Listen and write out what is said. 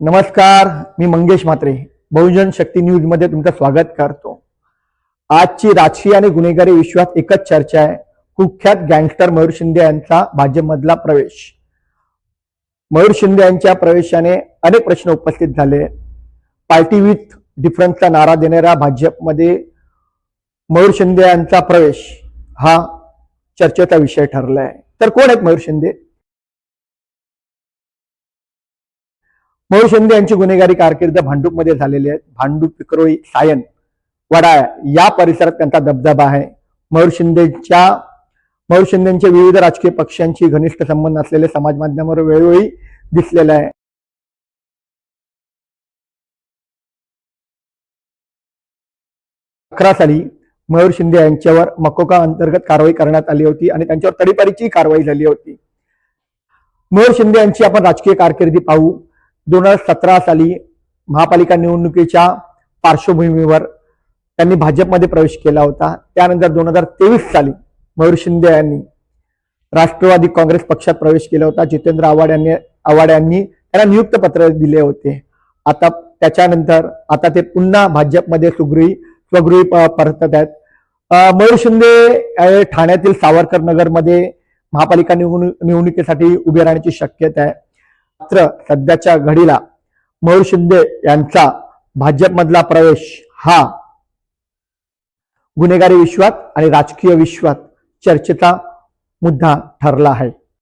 नमस्कार, मी मंगेश म्हात्रे बहुजन शक्ती न्यूज मध्ये तुमचं स्वागत करतो। आजची राजकीय आणि गुन्हेगारी विश्वात एकच चर्चा आहे, कुख्यात गँगस्टर मयूर शिंदे यांचा भाजपमधला प्रवेश। मयूर शिंदे यांच्या प्रवेशाने अनेक प्रश्न उपस्थित झाले। पार्टी विथ डिफरन्सचा नारा देणाऱ्या भाजपमध्ये मयूर शिंदे यांचा प्रवेश हा चर्चेचा विषय ठरलाय। तर कोण आहेत मयूर शिंदे? मयूर शिंदे यांची गुन्हेगारी कारकीर्द भांडूपमध्ये झालेली आहे। भांडूप, विक्रोळी, सायन, वडाळा या परिसरात त्यांचा दबदबा आहे। मयूर शिंदेचे विविध राजकीय पक्षांशी घनिष्ठ संबंध असलेले समाज माध्यमांवर वेळोवेळी दिसलेले आहे। 2011 साली मयूर शिंदे यांच्यावर मकोका अंतर्गत कारवाई करण्यात आली होती आणि त्यांच्यावर तडीपारीची कारवाई झाली होती। मयूर शिंदे यांची आपण राजकीय कारकिर्दी पाहू। 2017 साली महापालिका निवडणुकीच्या पार्श्वभूमीवर त्यांनी भाजपमध्ये प्रवेश केला होता। त्यानंतर 2023 साली मयूर शिंदे यांनी राष्ट्रवादी काँग्रेस पक्षात प्रवेश केला होता। जितेंद्र आव्हाड यांनी त्यांना नियुक्त पत्र दिले होते। त्याच्यानंतर ते पुन्हा भाजपमध्ये स्वगृही परतत आहेत। मयूर शिंदे ठाण्यातील सावरकर नगरमध्ये महापालिका निवडणुकीसाठी उभे राहण्याची शक्यता आहे। मात्र सध्याच्या घडीला मयूर शिंदे यांचा भाजपमधला प्रवेश हा गुन्हेगारी विश्वात आणि राजकीय विश्वात चर्चेचा मुद्दा ठरला आहे।